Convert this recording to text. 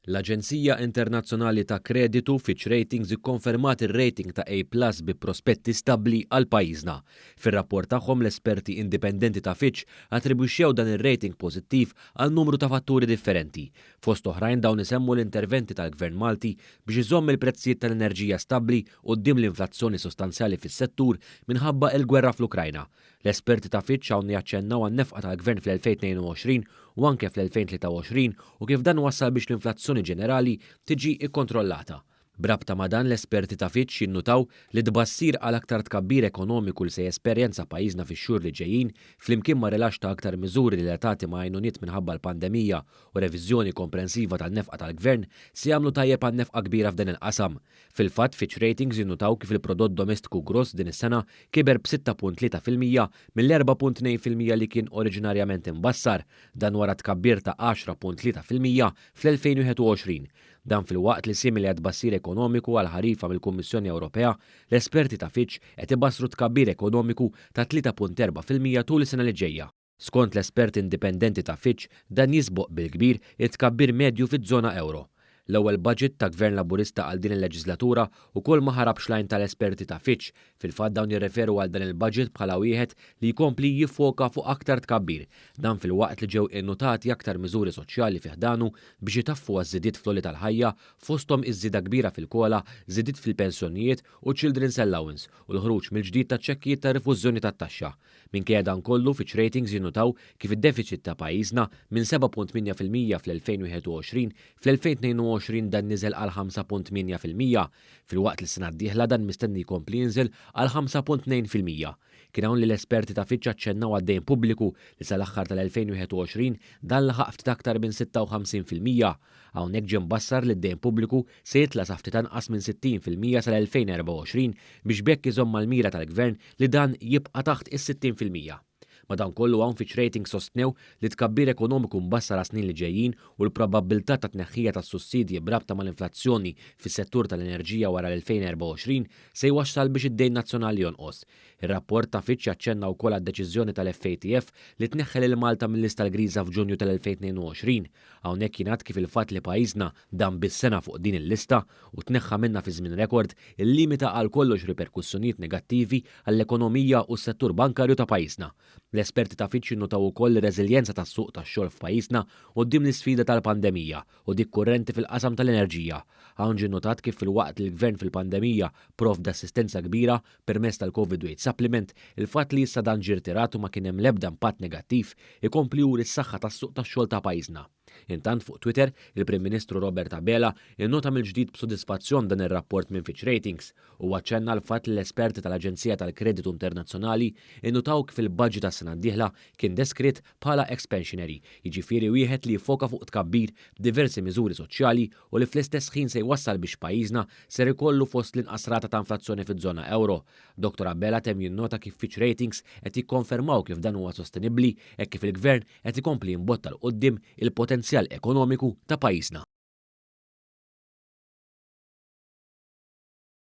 L-Aġenzija Internazzjonali ta' Kreditu Fitch Ratings ikkonfermat ir-rating ta' A+ bi prospetti stabbli għal pajjiżna. Fir-rapport tagħhom l-esperti indipendenti ta' Fitch attribwixxew dan ir-rating pożittiv għal numru ta' fatturi differenti. Fost oħrajn dawn isemmu l-interventi tal-Gvern Malti biex iżomm il-prezzijiet tal-enerġija stabbli quddiem l-inflazzjoni sostanzjali fis-settur minħabba l-gwerra fl-Ukrajna. L-esperti ta' Fitch hawn jaċċennaw għan-nefqa tal-Gvern fl-2022 u anke fl-2023 u kif dan wassal biex l-inflazzjoni ġenerali tiġi ikkontrollata. Brabta ma' dan l-esperti ta' Fitch jinnutaw li tbassir għal aktar tkabbir ekonomiku li se jesperjenza pajjiżna fix-xhur li ġejjin flimkien ma' rilax ta' aktar miżuri relatati ma' għajnuniet minħabba l-pandemija u reviżjoni komprensiva tan-nefqa tal-Gvern se jagħmlu tajjeb għan-nefqa kbira f'dan il-qasam. Fil-fatt Fitch Ratings jinnutaw kif il-prodott domestiku gross din is-sena kiber b'6.3% mill-4.2% li kien oriġinarjament imbassar, dan wara tkabbir ta' 10.3% fl-2021. Dan fil-waqt li simili għad bassir ekonomiku għal ħarifa mill-Kummissjoni Ewropea, l-esperti ta' Fitch qed ibassru tkabbir ekonomiku ta' 3.4% tul is-sena li ġejja. Skont l-esperti indipendenti ta' Fitch, dan jisboq bil-kbir it-tkabbir medju fiż-żona euro. L-ewwel budget ta' Gvern Laburista għal din il-leġislatura wkoll ma ħarabx lajn tal-esperti ta' Fitch, fil-fatt dawn jirreferu għal dan il-budget bħala wieħed li jkompli jiffoka fuq aktar tkabbir, dan fil-waqt li ġew innutati aktar miżuri soċjali fih danu biex jitaffu għaż-żidiet fl-oli tal-ħajja fosthom iż-żieda kbira fil-kola, żidiet fil-pensjonijiet u Children's Allowance u l-ħruġ mill-ġdid taċ-ċekkijiet ta' rifużjoni tat-taxxa. Minkejja dan kollu Fitch Ratings jinnutaw kif id-deficit ta' pajjiżna minn 7.8% fl-2021 fl-2022 dan niżel għal 5.8%, fil-waqt li s-sena d-dieħla dan mistenni jkompli jinżel għal 5.2%. Kien hawn li l-esperti ta' Fitch aċċennaw għad-dejn pubbliku li sal-aħħar tal-2021 dan laħaq ftit aktar minn 56%. Hawnhekk ġie mbassar li d-dejn pubbliku se jitla sa ftit anqas minn 60% sal-2024 biex bekk iżomm mal-mira tal-Gvern li dan jibqa' taħt is-60%. Madankollu hawn Fitch Ratings sostnew li tkabbir ekonomiku mbassar snin li ġejjin u l-probabilità ta' tneħħija tas-sussidji brabta mal-inflazzjoni fis-settur tal-enerġija wara l-2024 se jwassal biex id-dejn nazzjonali jonqos. Ir-rapport ta' Fitch jaċċenna wkoll għad-deċiżjoni tal-FATF li tneħħel il-Malta mill-lista l-griża f'Ġunju tal-2022. Hawnhekk jingħad kif il-fatt li pajjiżna dan bis-sena fuq din il-lista u tneħħa minnha fi żmien rekord illimita għal kollox riperkussjonijiet negattivi għall-ekonomija u s-settur bankarju ta' pajjiżna. L-esperti ta' Fitch jinnutaw ukoll ir-reżiljenza tas-suq tax-xogħol f'pajjiżna quddiem l-isfida tal-pandemija u dik kurrenti fil-qasam tal-enerġija. Hawn ġie notat kif fil-waqt li l-Gvern fil-pandemija provda assistenza kbira permezz tal-COVID Aid Supplement, il-fatt li issa dan ġie rtiratu ma kien hemm l-ebda impatt negattiv ikompli juri s-saħħa tas-suq tax-xogħol ta' pajjiżna. Intant fuq Twitter, il-Prim Ministru Robert Abela innota mill-ġdid b'sodisfazzjon dan ir-rapport minn Fitch Ratings u aċċenna l-fatt li l-esperti tal-Aġenzija tal-Kreditu Internazzjonali innotaw kif il-budget tas-sena d-dieħla kien deskritt bħala expansionary, jiġifieri wieħed li jiffoka fuq tkabbir b'diversi miżuri soċjali u li fl-istess ħin se jwassal biex pajjiżna ser ikollu fost l-inqas rata ta' inflazzjoni fiż-żona euro. Dr. Abela temm jinnota kif Fitch Ratings qed jikkonfermaw kif dan huwa sostenibbli hekk kif il-Gvern qed ikompli jimbotta l qudiem il-potenzjal ekonomiku ta' pajjiżna.